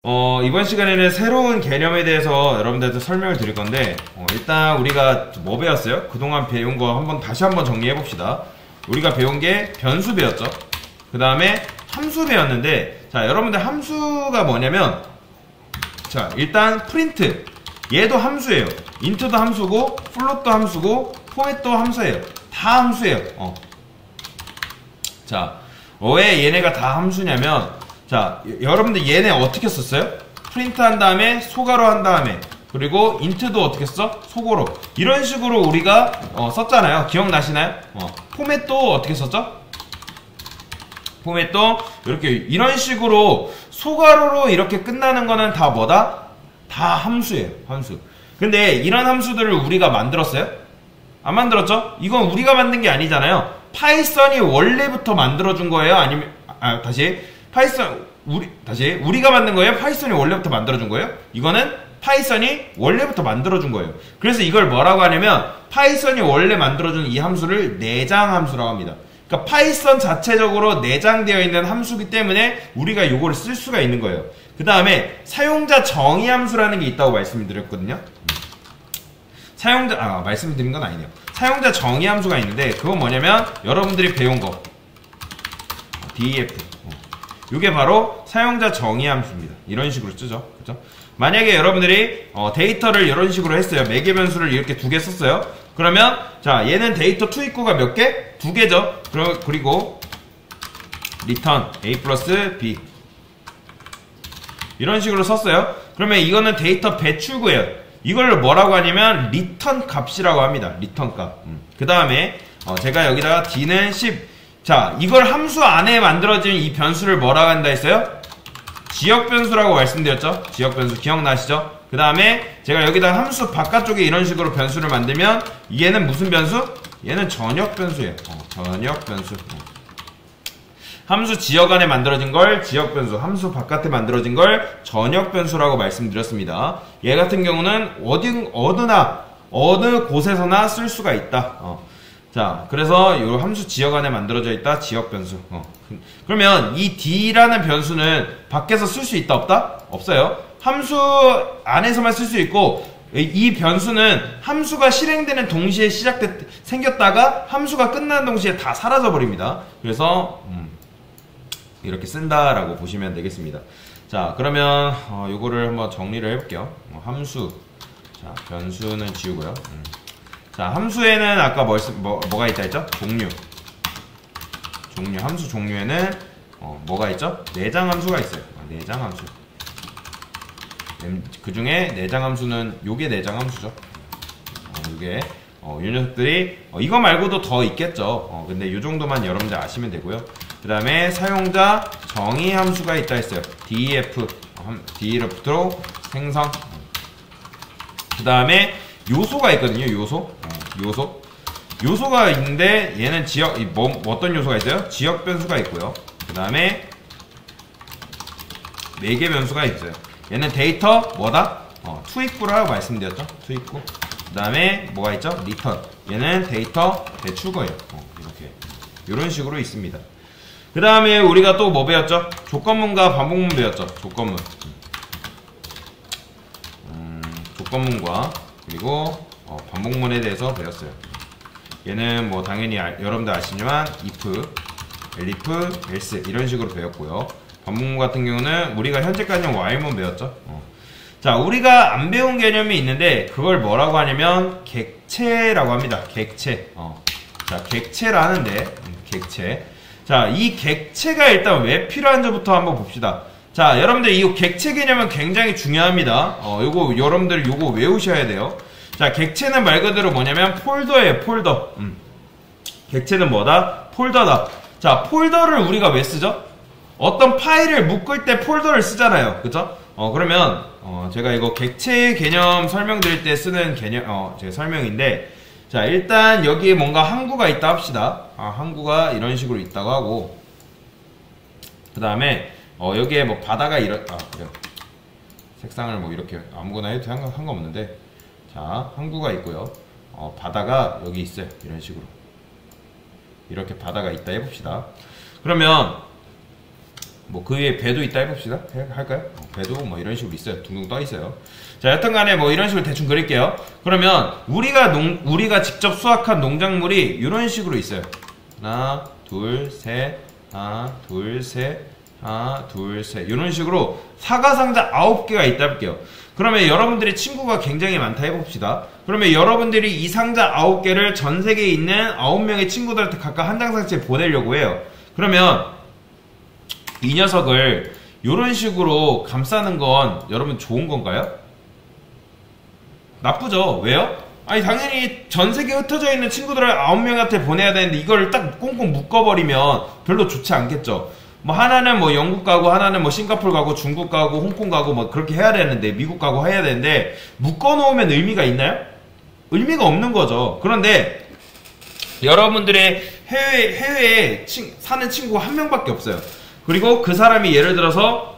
이번 시간에는 새로운 개념에 대해서 여러분들한테 설명을 드릴 건데, 일단 우리가 뭐 배웠어요? 그동안 배운 거 다시 한번 정리해 봅시다. 우리가 배운 게 변수 배웠죠? 그 다음에 함수 배웠는데, 자, 여러분들 함수가 뭐냐면, 자, 일단 프린트. 얘도 함수예요. 인트도 함수고, 플롯도 함수고, 포맷도 함수예요. 다 함수예요. 자, 왜 얘네가 다 함수냐면, 자, 여러분들 얘네 어떻게 썼어요? 프린트 한 다음에 소가로 한 다음에 그리고 인트도 어떻게 써? 소고로. 이런 식으로 우리가 썼잖아요. 기억나시나요? 포맷도 어떻게 썼죠? 포맷도 이렇게 이런 식으로 소가로로 이렇게 끝나는 거는 다 뭐다? 다 함수예요. 함수. 근데 이런 함수들을 우리가 만들었어요? 안 만들었죠? 이건 우리가 만든 게 아니잖아요. 파이썬이 원래부터 만들어준 거예요? 아니면 우리가 만든 거예요? 파이썬이 원래부터 만들어준 거예요? 이거는 파이썬이 원래부터 만들어준 거예요. 그래서 이걸 뭐라고 하냐면 파이썬이 원래 만들어준 이 함수를 내장 함수라고 합니다. 그러니까 파이썬 자체적으로 내장되어 있는 함수기 때문에 우리가 이거를 쓸 수가 있는 거예요. 그 다음에 사용자 정의 함수라는 게 있다고 말씀드렸거든요. 말씀드린 건 아니네요. 사용자 정의 함수가 있는데 그건 뭐냐면 여러분들이 배운 거 def 이게 바로 사용자 정의 함수입니다. 이런 식으로 쓰죠. 그죠? 만약에 여러분들이 데이터를 이런 식으로 했어요. 매개 변수를 이렇게 두 개 썼어요. 그러면 자, 얘는 데이터 투 입구가 몇 개? 두 개죠. 그리고 return a 플러스 b 이런 식으로 썼어요. 그러면 이거는 데이터 배출구예요. 이걸 뭐라고 하냐면 return 값이라고 합니다. return 값. 그 다음에 제가 여기다가 d는 10. 자, 이걸 함수 안에 만들어진 이 변수를 뭐라고 한다 했어요? 지역 변수라고 말씀드렸죠? 지역 변수 기억나시죠? 그 다음에 제가 여기다 함수 바깥쪽에 이런 식으로 변수를 만들면 얘는 무슨 변수? 얘는 전역 변수예요. 전역 변수. 함수 지역 안에 만들어진 걸 지역 변수, 함수 바깥에 만들어진 걸 전역 변수라고 말씀드렸습니다. 얘 같은 경우는 어느 곳에서나 쓸 수가 있다. 자, 그래서 이 함수 지역 안에 만들어져 있다. 지역 변수. 그러면 이 d라는 변수는 밖에서 쓸 수 있다 없다? 없어요. 함수 안에서만 쓸 수 있고 이 변수는 함수가 실행되는 동시에 생겼다가 함수가 끝나는 동시에 다 사라져 버립니다. 그래서 이렇게 쓴다라고 보시면 되겠습니다. 자, 그러면 요거를 한번 정리를 해볼게요. 함수. 자, 변수는 지우고요. 자, 함수에는 아까 뭐가 있다 했죠? 종류, 함수 종류에는 뭐가 있죠? 내장 함수가 있어요. 내장 함수. 그 중에 내장 함수는 요게 내장 함수죠. 요게 요 녀석들이 이거 말고도 더 있겠죠. 근데 요 정도만 여러분들 아시면 되고요. 그 다음에 사용자 정의 함수가 있다 했어요. def로 생성. 그 다음에 요소가 있거든요. 요소가 있는데 얘는 어떤 요소가 있어요? 지역 변수가 있고요. 그 다음에 매개 변수가 있어요. 얘는 데이터 뭐다? 투입구라고 말씀드렸죠. 투입구. 그 다음에 뭐가 있죠? return. 얘는 데이터 배출구예요. 이렇게 이런 식으로 있습니다. 그 다음에 우리가 또 뭐 배웠죠? 조건문과 반복문 배웠죠. 조건문과 그리고 반복문에 대해서 배웠어요. 얘는 뭐 당연히 여러분들 아시지만 if, elif, else 이런 식으로 배웠고요. 반복문 같은 경우는 우리가 현재까지는 while문 배웠죠. 자, 우리가 안 배운 개념이 있는데 그걸 뭐라고 하냐면 객체라고 합니다. 객체. 자, 객체라는데 객체. 자, 이 객체가 일단 왜 필요한지부터 한번 봅시다. 자, 여러분들 이 객체 개념은 굉장히 중요합니다. 여러분들 요거 외우셔야 돼요. 자, 객체는 말 그대로 뭐냐면 폴더예요. 폴더. 객체는 뭐다? 폴더다. 자, 폴더를 우리가 왜 쓰죠? 어떤 파일을 묶을 때 폴더를 쓰잖아요. 그죠? 그러면 제가 이거 객체 개념 설명드릴 때 쓰는 개념 제 설명인데, 자, 일단 여기에 뭔가 항구가 있다 합시다. 항구가 이런 식으로 있다고 하고, 그 다음에 여기에 뭐 바다가 그래요. 색상을 뭐 이렇게 아무거나 해도 상관없는데, 자, 항구가 있고요. 바다가 여기 있어요. 이런 식으로. 이렇게 바다가 있다 해봅시다. 그러면 뭐 그 위에 배도 있다 해봅시다. 할까요? 배도 뭐 이런 식으로 있어요. 둥둥 떠 있어요. 자, 여튼간에 뭐 이런 식으로 대충 그릴게요. 그러면 우리가 직접 수확한 농작물이 이런 식으로 있어요. 하나, 둘, 셋, 하나, 둘, 셋, 하나, 둘, 셋. 이런 식으로 사과상자 9개가 있다 해볼게요. 그러면 여러분들의 친구가 굉장히 많다 해봅시다. 그러면 여러분들이 이 상자 9개를 전 세계에 있는 9명의 친구들한테 각각 한 장 상자에 보내려고 해요. 그러면 이 녀석을 이런 식으로 감싸는 건 여러분 좋은 건가요? 나쁘죠. 왜요? 아니 당연히 전 세계에 흩어져 있는 친구들을 9명한테 보내야 되는데 이걸 딱 꽁꽁 묶어버리면 별로 좋지 않겠죠. 뭐 하나는 뭐 영국 가고 하나는 뭐 싱가포르 가고 중국 가고 홍콩 가고 뭐 그렇게 해야 되는데 미국 가고 해야 되는데 묶어놓으면 의미가 있나요? 의미가 없는 거죠. 그런데 여러분들의 해외에 사는 친구가 한 명밖에 없어요. 그리고 그 사람이 예를 들어서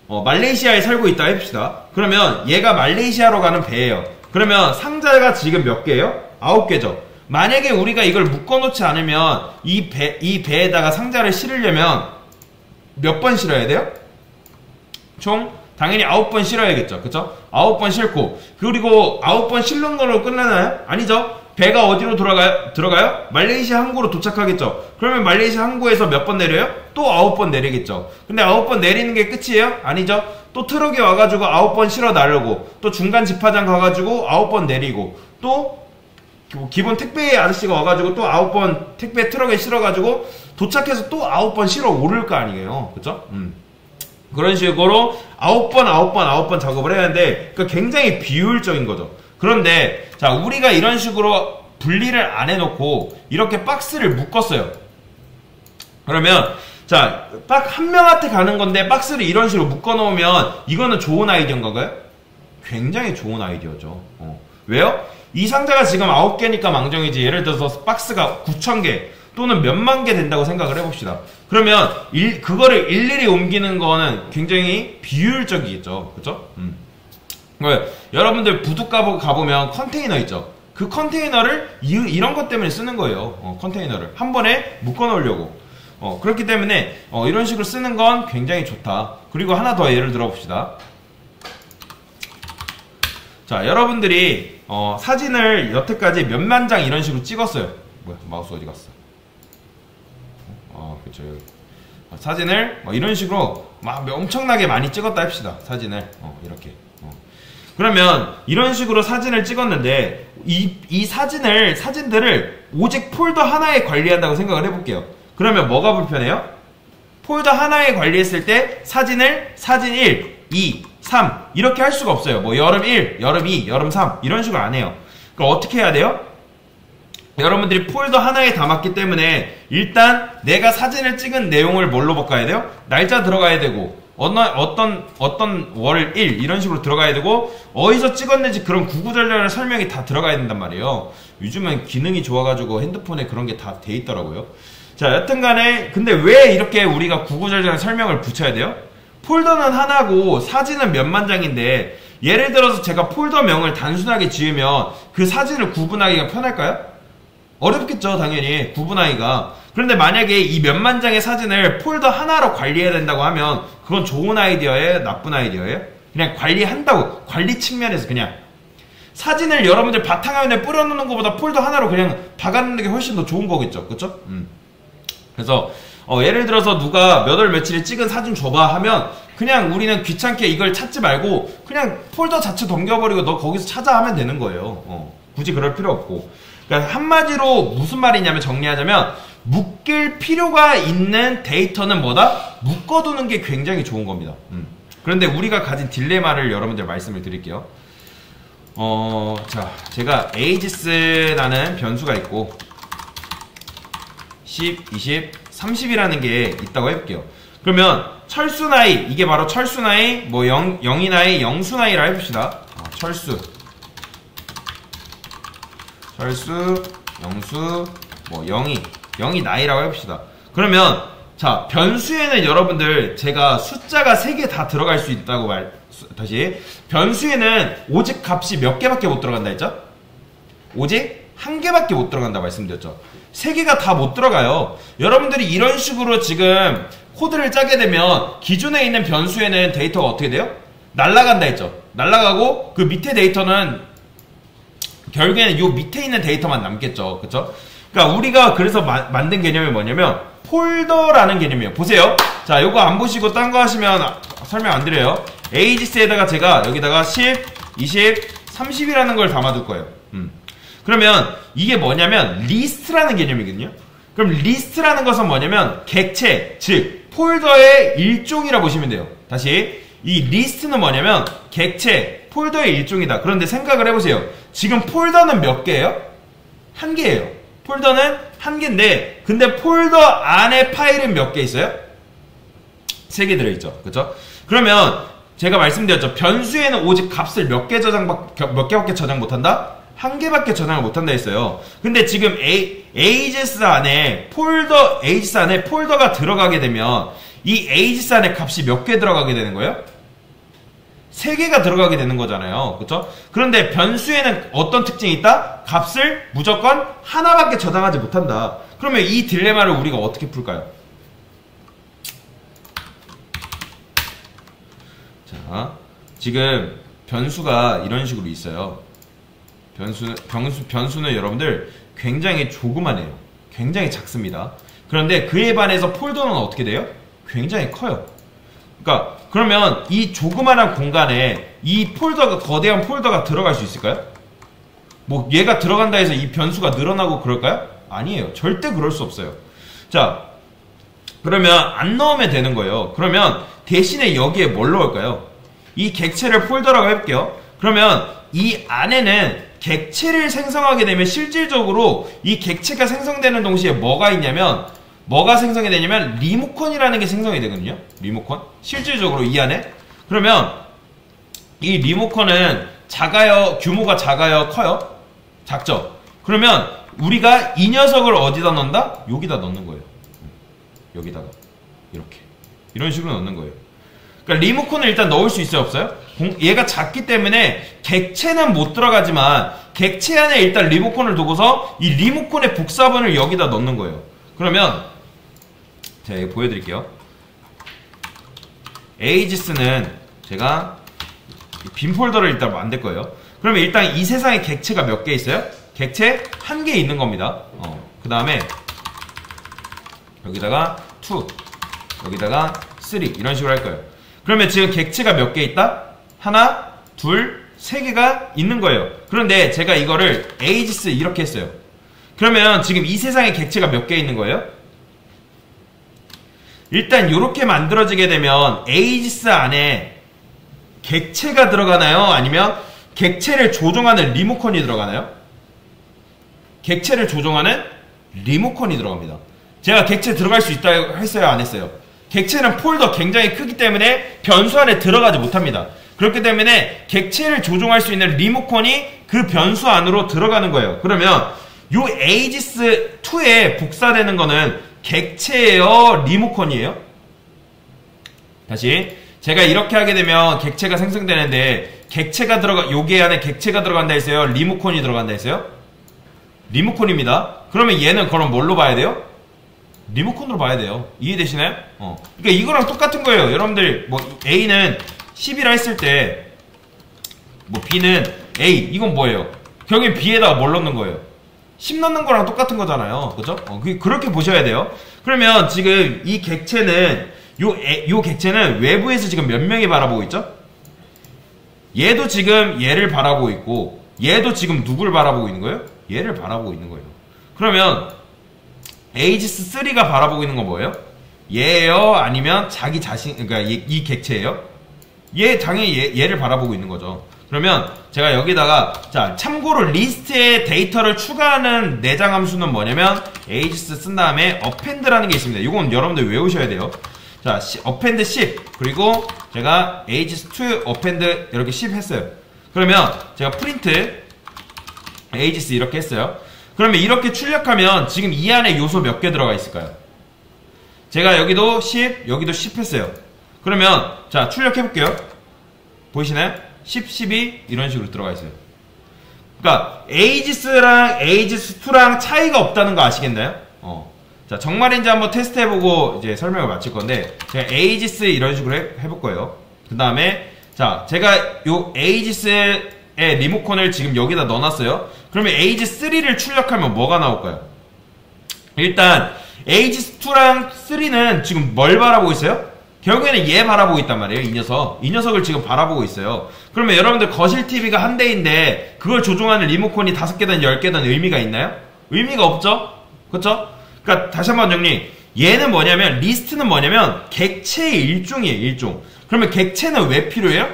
말레이시아에 살고 있다 해봅시다. 그러면 얘가 말레이시아로 가는 배예요. 그러면 상자가 지금 몇 개예요? 9개죠. 만약에 우리가 이걸 묶어놓지 않으면 이 배에다가 상자를 실으려면 몇 번 실어야 돼요? 총 당연히 9번 실어야겠죠. 그쵸? 9번 실고 그리고 9번 실는 걸로 끝나나요? 아니죠. 배가 어디로 들어가요? 말레이시아 항구로 도착하겠죠. 그러면 말레이시아 항구에서 몇 번 내려요? 또 9번 내리겠죠. 근데 9번 내리는 게 끝이에요? 아니죠. 또 트럭에 와가지고 9번 실어 나르고 또 중간 집화장 가가지고 9번 내리고 또 기본 택배 아저씨가 와가지고 또 9번 택배 트럭에 실어가지고 도착해서 또 9번 실어 오를 거 아니에요. 그쵸? 그런 식으로 9번 작업을 해야 하는데 굉장히 비효율적인 거죠. 그런데 자 우리가 이런 식으로 분리를 안 해놓고 이렇게 박스를 묶었어요. 그러면 자 딱 한 명한테 가는 건데 박스를 이런 식으로 묶어놓으면 이거는 좋은 아이디어인가요? 굉장히 좋은 아이디어죠. 왜요? 이 상자가 지금 9개니까 망정이지 예를 들어서 박스가 9,000개 또는 몇만 개 된다고 생각을 해봅시다. 그러면 그거를 일일이 옮기는 거는 굉장히 비효율적이겠죠. 그쵸? 여러분들 부둣 가보면 컨테이너 있죠. 그 컨테이너를 이런 것 때문에 쓰는 거예요. 컨테이너를 한 번에 묶어 놓으려고. 그렇기 때문에 이런 식으로 쓰는 건 굉장히 좋다. 그리고 하나 더 예를 들어 봅시다. 자 여러분들이 사진을 여태까지 몇만 장 이런 식으로 찍었어요. 뭐야 마우스 어디 갔어? 그쵸 여기. 사진을 이런 식으로 막 엄청나게 많이 찍었다 합시다. 사진을 이렇게. 그러면 이런 식으로 사진을 찍었는데 이 사진들을 오직 폴더 하나에 관리한다고 생각을 해볼게요. 그러면 뭐가 불편해요? 폴더 하나에 관리했을 때 사진을 사진 1, 2, 3 이렇게 할 수가 없어요. 뭐 여름 1, 여름 2, 여름 3 이런 식으로 안 해요. 그럼 어떻게 해야 돼요? 여러분들이 폴더 하나에 담았기 때문에 일단 내가 사진을 찍은 내용을 뭘로 바꿔야 돼요? 날짜 들어가야 되고 어떤 월 1 이런 식으로 들어가야 되고 어디서 찍었는지 그런 구구절절한 설명이 다 들어가야 된단 말이에요. 요즘은 기능이 좋아가지고 핸드폰에 그런 게 다 돼 있더라고요. 자 여튼간에 근데 왜 이렇게 우리가 구구절절한 설명을 붙여야 돼요? 폴더는 하나고 사진은 몇만 장인데 예를 들어서 제가 폴더명을 단순하게 지으면 그 사진을 구분하기가 편할까요? 어렵겠죠 당연히 구분하기가. 그런데 만약에 이 몇만 장의 사진을 폴더 하나로 관리해야 된다고 하면 그건 좋은 아이디어예요? 나쁜 아이디어예요? 그냥 관리한다고 관리 측면에서 그냥 사진을 여러분들 바탕화면에 뿌려놓는 것보다 폴더 하나로 그냥 박아놓는 게 훨씬 더 좋은 거겠죠 그쵸? 그래서 예를 들어서 누가 몇 월 며칠에 찍은 사진 줘봐 하면 그냥 우리는 귀찮게 이걸 찾지 말고 그냥 폴더 자체 넘겨버리고 너 거기서 찾아 하면 되는 거예요. 굳이 그럴 필요 없고. 그러니까 한마디로 무슨 말이냐면 정리하자면 묶일 필요가 있는 데이터는 뭐다? 묶어두는 게 굉장히 좋은 겁니다. 그런데 우리가 가진 딜레마를 여러분들 말씀을 드릴게요. 자 제가 ages라는 변수가 있고 10, 20, 30이라는 게 있다고 해볼게요. 그러면 철수 나이 이게 바로 철수 나이 뭐 0이 나이 0수 나이라 해봅시다. 철수 영수 뭐 0이 나이라고 해봅시다. 그러면 자 변수에는 여러분들 제가 숫자가 3개 다 들어갈 수 있다고 다시 변수에는 오직 값이 몇 개밖에 못 들어간다 했죠? 오직 1개밖에 못 들어간다 말씀드렸죠. 3개가 다 못 들어가요. 여러분들이 이런 식으로 지금 코드를 짜게 되면 기존에 있는 변수에는 데이터가 어떻게 돼요? 날아간다 했죠. 날아가고 그 밑에 데이터는 결국에는 요 밑에 있는 데이터만 남겠죠. 그쵸? 그러니까 우리가 그래서 만든 개념이 뭐냐면 폴더라는 개념이에요. 보세요. 자, 요거 안 보시고 딴 거 하시면 설명 안 드려요. 에이지스에다가 제가 여기다가 10, 20, 30이라는 걸 담아둘 거예요. 그러면 이게 뭐냐면 리스트라는 개념이거든요. 그럼 리스트라는 것은 뭐냐면 객체, 즉 폴더의 일종이라 보시면 돼요. 다시 이 리스트는 뭐냐면 객체, 폴더의 일종이다. 그런데 생각을 해보세요. 지금 폴더는 몇 개예요? 한 개예요. 폴더는 한 개인데 근데 폴더 안에 파일은 몇 개 있어요? 3개 들어있죠. 그쵸? 그러면 제가 말씀드렸죠. 변수에는 오직 값을 몇 개밖에 저장 못한다? 한 개밖에 저장을 못한다 했어요. 근데 지금 ages 안에 폴더가 들어가게 되면 이 ages 안에 값이 몇 개 들어가게 되는 거예요? 3개가 들어가게 되는 거잖아요. 그쵸? 그런데 변수에는 어떤 특징이 있다? 값을 무조건 하나밖에 저장하지 못한다. 그러면 이 딜레마를 우리가 어떻게 풀까요? 자, 지금 변수가 이런 식으로 있어요. 변수는 여러분들 굉장히 조그만해요. 굉장히 작습니다. 그런데 그에 반해서 폴더는 어떻게 돼요? 굉장히 커요. 그러니까 그러면 이 조그만한 공간에 이 폴더가 거대한 폴더가 들어갈 수 있을까요? 뭐 얘가 들어간다 해서 이 변수가 늘어나고 그럴까요? 아니에요. 절대 그럴 수 없어요. 자, 그러면 안 넣으면 되는 거예요. 그러면 대신에 여기에 뭘 넣을까요? 이 객체를 폴더라고 해볼게요. 그러면 이 안에는 객체를 생성하게 되면 실질적으로 이 객체가 생성되는 동시에 뭐가 있냐면 뭐가 생성이 되냐면 리모컨이라는 게 생성이 되거든요. 리모컨. 실질적으로 이 안에. 그러면 이 리모컨은 작아요? 규모가 작아요? 커요? 작죠? 그러면 우리가 이 녀석을 어디다 넣는다? 여기다 넣는 거예요. 여기다가 이렇게 이런 식으로 넣는 거예요. 그러니까 리모컨을 일단 넣을 수 있어요? 없어요? 얘가 작기 때문에 객체는 못 들어가지만 객체 안에 일단 리모컨을 두고서 이 리모컨의 복사본을 여기다 넣는 거예요. 그러면 제가 이거 보여드릴게요. ages는 제가 빈 폴더를 일단 만들 거예요. 그러면 일단 이 세상에 객체가 몇 개 있어요? 객체 한 개 있는 겁니다. 그 다음에 여기다가 2, 여기다가 3 이런 식으로 할 거예요. 그러면 지금 객체가 몇 개 있다? 하나, 둘, 세 개가 있는 거예요. 그런데 제가 이거를 ages 이렇게 했어요. 그러면 지금 이 세상에 객체가 몇 개 있는 거예요? 일단 이렇게 만들어지게 되면 ages 안에 객체가 들어가나요? 아니면 객체를 조종하는 리모컨이 들어가나요? 객체를 조종하는 리모컨이 들어갑니다. 제가 객체 들어갈 수 있다고 했어요? 안 했어요? 객체는 폴더 굉장히 크기 때문에 변수 안에 들어가지 못합니다. 그렇기 때문에 객체를 조종할 수 있는 리모컨이 그 변수 안으로 들어가는 거예요. 그러면 요 ages2에 복사되는 거는 객체예요? 리모컨이에요? 다시 제가 이렇게 하게 되면 객체가 생성되는데 객체가 여기 안에 객체가 들어간다 했어요? 리모컨이 들어간다 했어요? 리모컨입니다. 그러면 얘는 그럼 뭘로 봐야 돼요? 리모컨으로 봐야 돼요. 이해되시나요? 그러니까 이거랑 똑같은 거예요. 여러분들 뭐 A는 10이라 했을 때 뭐 B는 A 이건 뭐예요? 결국엔 B에다가 뭘 넣는 거예요? 10 넣는 거랑 똑같은 거잖아요. 그죠? 그렇게 보셔야 돼요. 그러면 지금 이 객체는 요 객체는 외부에서 지금 몇 명이 바라보고 있죠? 얘도 지금 얘를 바라보고 있고 얘도 지금 누구를 바라보고 있는 거예요? 얘를 바라보고 있는 거예요. 그러면 ages3가 바라보고 있는 건 뭐예요? 얘예요? 아니면 자기 자신, 그러니까 이 객체예요? 얘 당연히 얘를 바라보고 있는 거죠. 그러면 제가 여기다가 자 참고로 리스트에 데이터를 추가하는 내장 함수는 뭐냐면 ages 쓴 다음에 append라는 게 있습니다. 이건 여러분들 외우셔야 돼요. 자 append 10 그리고 제가 ages2 append 이렇게 10 했어요. 그러면 제가 print ages 이렇게 했어요. 그러면 이렇게 출력하면 지금 이 안에 요소 몇 개 들어가 있을까요? 제가 여기도 10, 여기도 10 했어요. 그러면 자 출력해 볼게요. 보이시나요? 10, 12 이런 식으로 들어가 있어요. 그러니까 ages랑 ages2랑 차이가 없다는 거 아시겠나요? 자, 정말인지 한번 테스트 해보고 이제 설명을 마칠 건데, 제가 에이지스 이런 식으로 해볼 거예요. 그 다음에, 자, 제가 요 에이지스의 리모컨을 지금 여기다 넣어놨어요. 그러면 에이지3를 출력하면 뭐가 나올까요? 일단, 에이지스2랑 3는 지금 뭘 바라보고 있어요? 결국에는 얘 바라보고 있단 말이에요, 이 녀석. 이 녀석을 지금 바라보고 있어요. 그러면 여러분들 거실 TV가 한 대인데, 그걸 조종하는 리모컨이 5개든 10개든 의미가 있나요? 의미가 없죠? 그쵸? 그러니까 다시 한번 정리. 얘는 뭐냐면 리스트는 뭐냐면 객체의 일종이에요. 일종. 그러면 객체는 왜 필요해요?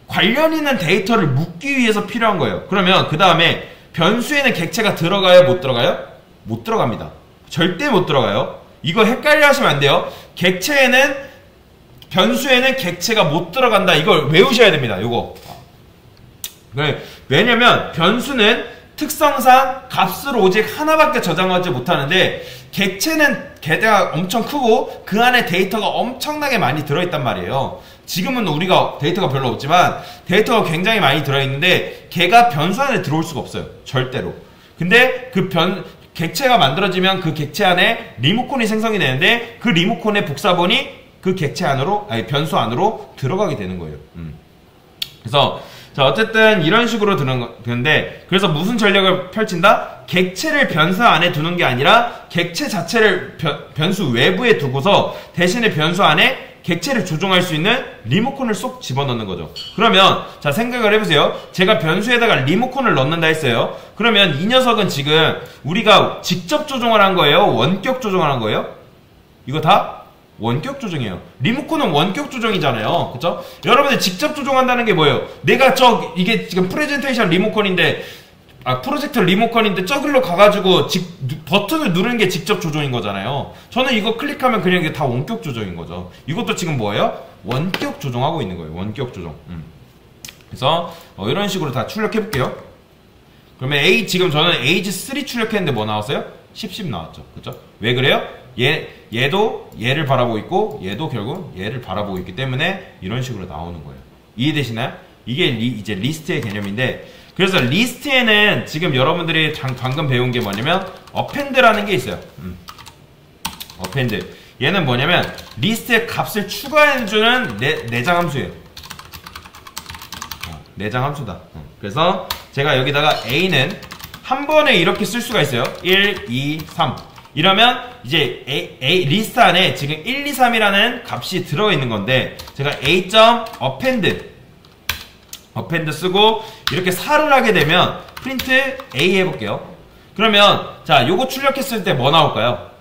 관련 있는 데이터를 묻기 위해서 필요한 거예요. 그러면 그 다음에 변수에는 객체가 들어가요? 못 들어가요? 못 들어갑니다. 절대 못 들어가요. 이거 헷갈려 하시면 안 돼요. 객체에는 변수에는 객체가 못 들어간다. 이걸 외우셔야 됩니다. 요거. 왜냐면 변수는 특성상 값을 오직 하나밖에 저장하지 못하는데 객체는 게다가 엄청 크고 그 안에 데이터가 엄청나게 많이 들어있단 말이에요. 지금은 우리가 데이터가 별로 없지만 데이터가 굉장히 많이 들어있는데 걔가 변수 안에 들어올 수가 없어요. 절대로. 근데 그 객체가 만들어지면 그 객체 안에 리모컨이 생성이 되는데 그 리모컨의 복사본이 그 객체 안으로, 아니 변수 안으로 들어가게 되는 거예요. 그래서 자, 어쨌든 이런 식으로 되는데, 그래서 무슨 전략을 펼친다? 객체를 변수 안에 두는 게 아니라 객체 자체를 변수 외부에 두고서 대신에 변수 안에 객체를 조종할 수 있는 리모컨을 쏙 집어넣는 거죠. 그러면 자, 생각을 해보세요. 제가 변수에다가 리모컨을 넣는다 했어요. 그러면 이 녀석은 지금 우리가 직접 조종을 한 거예요? 원격 조종을 한 거예요? 이거 다 원격 조정이에요. 리모컨은 원격 조정이잖아요. 그쵸? 여러분들 직접 조정한다는 게 뭐예요? 내가 이게 지금 프레젠테이션 리모컨인데, 프로젝터 리모컨인데 저길로 가가지고 버튼을 누르는 게 직접 조정인 거잖아요. 저는 이거 클릭하면 그냥 이게 다 원격 조정인 거죠. 이것도 지금 뭐예요? 원격 조정하고 있는 거예요. 원격 조정. 그래서 이런 식으로 다 출력해볼게요. 그러면 지금 저는 에이지3 출력했는데 뭐 나왔어요? 10 나왔죠. 그쵸? 왜 그래요? 얘도 얘를 바라보고 있고 얘도 결국 얘를 바라보고 있기 때문에 이런 식으로 나오는 거예요. 이해되시나요? 이게 이제 리스트의 개념인데, 그래서 리스트에는 지금 여러분들이 방금 배운 게 뭐냐면 어펜드라는 게 있어요. 어펜드. 얘는 뭐냐면 리스트에 값을 추가해주는 내장 함수예요. 내장 함수다. 그래서 제가 여기다가 A는 한 번에 이렇게 쓸 수가 있어요. 1, 2, 3. 이러면 이제 리스트 안에 지금 1, 2, 3이라는 값이 들어있는 건데, 제가 A.append 쓰고 이렇게 4를 하게 되면 프린트 A 해볼게요. 그러면 자, 요거 출력했을 때 뭐 나올까요?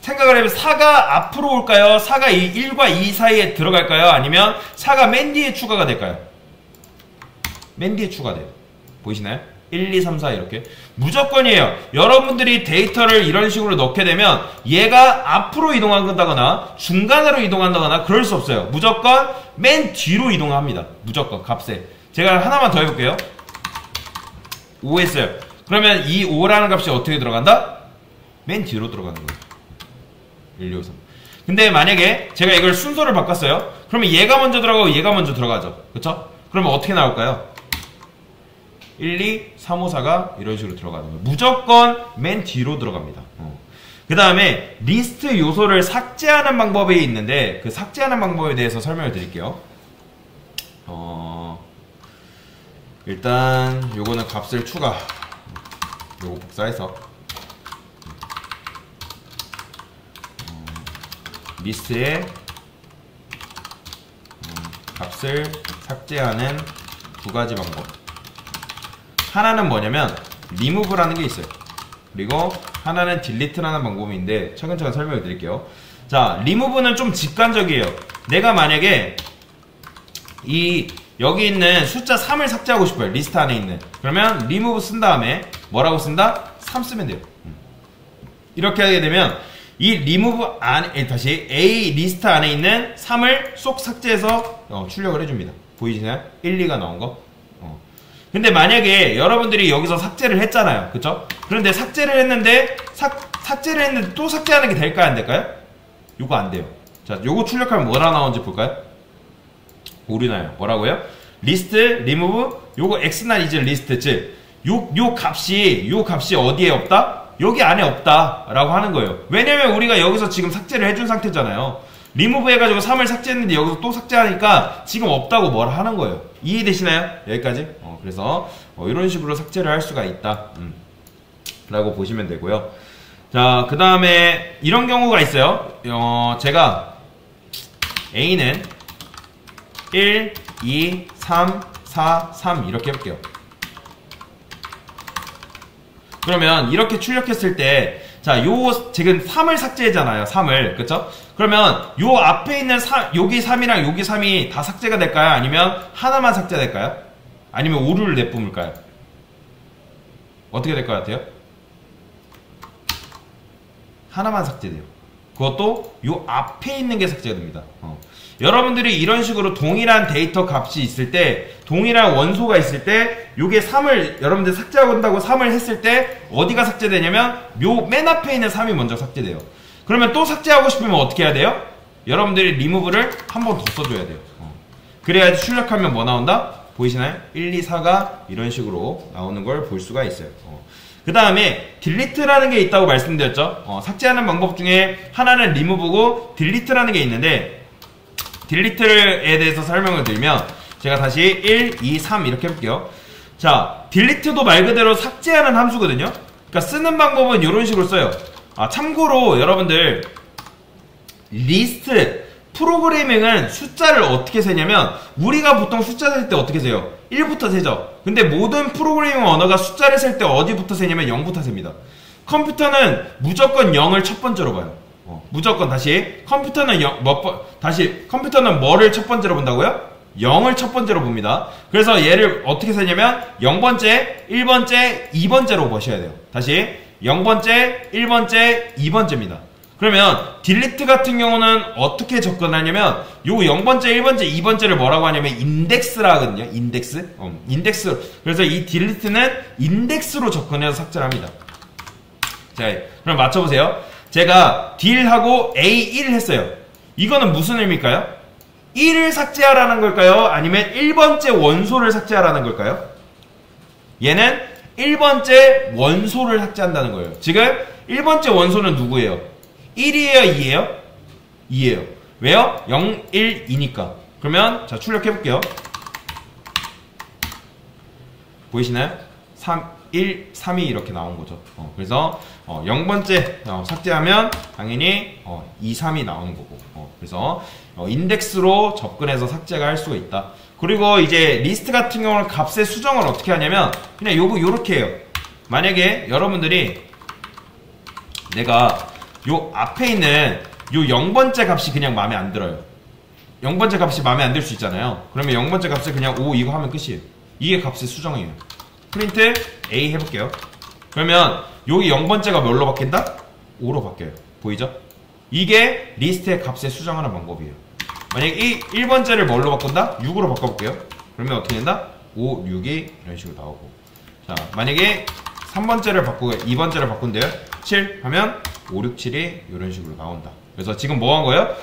생각을 해보면 4가 앞으로 올까요? 4가 1과 2 사이에 들어갈까요? 아니면 4가 맨 뒤에 추가가 될까요? 맨 뒤에 추가돼요. 보이시나요? 1, 2, 3, 4 이렇게 무조건이에요. 여러분들이 데이터를 이런 식으로 넣게 되면 얘가 앞으로 이동한다거나 중간으로 이동한다거나 그럴 수 없어요. 무조건 맨 뒤로 이동합니다. 무조건 값에. 제가 하나만 더 해볼게요. 5 했어요. 그러면 이 5라는 값이 어떻게 들어간다? 맨 뒤로 들어가는 거예요. 1, 2, 5, 3. 근데 만약에 제가 이걸 순서를 바꿨어요. 그러면 얘가 먼저 들어가고 얘가 먼저 들어가죠. 그쵸? 그러면 어떻게 나올까요? 1, 2, 3, 5, 4가 이런 식으로 들어가는 거예요. 무조건 맨 뒤로 들어갑니다. 그 다음에 리스트 요소를 삭제하는 방법이 있는데, 그 삭제하는 방법에 대해서 설명을 드릴게요. 일단 요거는 값을 추가, 요거 복사해서 리스트에 값을 삭제하는 두 가지 방법. 하나는 뭐냐면 remove라는 게 있어요. 그리고 하나는 delete라는 방법인데 차근차근 설명을 드릴게요. 자, remove는 좀 직관적이에요. 내가 만약에 여기 있는 숫자 3을 삭제하고 싶어요. 리스트 안에 있는. 그러면 remove 쓴 다음에 뭐라고 쓴다? 3 쓰면 돼요. 이렇게 하게 되면 이 remove 안에 다시 A 리스트 안에 있는 3을 쏙 삭제해서 출력을 해줍니다. 보이시나요? 1, 2가 나온 거. 근데 만약에 여러분들이 여기서 삭제를 했잖아요. 그쵸? 그런데 삭제를 했는데 또 삭제하는 게 될까요? 안 될까요? 요거 안 돼요. 자, 요거 출력하면 뭐라 나오는지 볼까요? 오류나요. 뭐라고요? 리스트, remove, 요거 x나 이제 리스트, 즉 요 값이 어디에 없다? 여기 안에 없다라고 하는 거예요. 왜냐면 우리가 여기서 지금 삭제를 해준 상태잖아요. 리무브 해가지고 3을 삭제했는데 여기서 또 삭제하니까 지금 없다고 뭐라 하는 거예요. 이해되시나요? 여기까지? 그래서 이런 식으로 삭제를 할 수가 있다 라고 보시면 되고요. 자, 그 다음에 이런 경우가 있어요. 제가 A는 1, 2, 3, 4, 3 이렇게 해볼게요. 그러면 이렇게 출력했을 때, 자, 지금 3을 삭제했잖아요. 3을. 그쵸? 그러면 요 앞에 있는 여기 3이랑 여기 3이 다 삭제가 될까요? 아니면 하나만 삭제될까요? 아니면 오류를 내뿜을까요? 어떻게 될 것 같아요? 하나만 삭제돼요. 그것도 요 앞에 있는 게 삭제가 됩니다. 여러분들이 이런 식으로 동일한 데이터 값이 있을 때, 동일한 원소가 있을 때, 요게 3을 여러분들 삭제한다고 3을 했을 때 어디가 삭제되냐면 요 맨 앞에 있는 3이 먼저 삭제돼요. 그러면 또 삭제하고 싶으면 어떻게 해야 돼요? 여러분들이 리무브를 한 번 더 써줘야 돼요. 그래야지 출력하면 뭐 나온다? 보이시나요? 1, 2, 4가 이런 식으로 나오는 걸 볼 수가 있어요. 그 다음에 딜리트라는 게 있다고 말씀드렸죠. 삭제하는 방법 중에 하나는 리무브고 딜리트라는 게 있는데, 딜리트에 대해서 설명을 드리면 제가 다시 1, 2, 3 이렇게 해볼게요. 자, 딜리트도 말 그대로 삭제하는 함수거든요. 그러니까 쓰는 방법은 이런 식으로 써요. 참고로 여러분들 리스트 프로그래밍은 숫자를 어떻게 세냐면, 우리가 보통 숫자 셀 때 어떻게 세요? 1부터 세죠. 근데 모든 프로그래밍 언어가 숫자를 셀 때 어디부터 세냐면 0부터 셉니다. 컴퓨터는 무조건 0을 첫 번째로 봐요. 무조건 다시 컴퓨터는 컴퓨터는 뭐를 첫 번째로 본다고요? 0을 첫 번째로 봅니다. 그래서 얘를 어떻게 세냐면 0번째, 1번째, 2번째로 보셔야 돼요. 다시 0번째, 1번째, 2번째입니다. 그러면 딜리트 같은 경우는 어떻게 접근하냐면 요 0번째, 1번째, 2번째를 뭐라고 하냐면 인덱스라 하거든요. 인덱스. 인덱스. 그래서 이 딜리트는 인덱스로 접근해서 삭제를 합니다. 자, 그럼 맞춰보세요. 제가 딜하고 A1 했어요. 이거는 무슨 의미일까요? 1을 삭제하라는 걸까요? 아니면 1번째 원소를 삭제하라는 걸까요? 얘는 1번째 원소를 삭제한다는 거예요. 지금 1번째 원소는 누구예요? 1이에요? 2예요? 2예요. 왜요? 0, 1, 2니까. 그러면 자, 출력해볼게요. 보이시나요? 3, 1, 3이 이렇게 나온 거죠. 그래서 0번째 삭제하면 당연히 2, 3이 나오는 거고. 그래서 인덱스로 접근해서 삭제가 할 수가 있다. 그리고 이제 리스트 같은 경우는 값의 수정을 어떻게 하냐면 그냥 요렇게 해요. 만약에 여러분들이 내가 요 앞에 있는 요 0번째 값이 그냥 마음에 안 들어요. 0번째 값이 마음에 안 들 수 있잖아요. 그러면 0번째 값을 그냥 5 이거 하면 끝이에요. 이게 값의 수정이에요. 프린트 A 해볼게요. 그러면 여기 0번째가 뭘로 바뀐다? 5로 바뀌어요. 보이죠? 이게 리스트의 값의 수정하는 방법이에요. 만약에 1번째를 뭘로 바꾼다? 6으로 바꿔볼게요. 그러면 어떻게 된다? 5, 6이 이런 식으로 나오고. 자, 만약에 3번째를 바꾸고 2번째를 바꾼대요. 7 하면 5, 6, 7이 이런 식으로 나온다. 그래서 지금 뭐 한 거예요?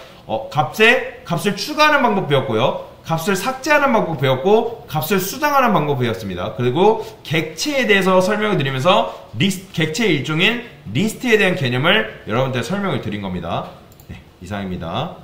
값을 추가하는 방법 배웠고요. 값을 삭제하는 방법 배웠고, 값을 수정하는 방법 배웠습니다. 그리고 객체에 대해서 설명을 드리면서 객체의 일종인 리스트에 대한 개념을 여러분한테 설명을 드린 겁니다. 네, 이상입니다.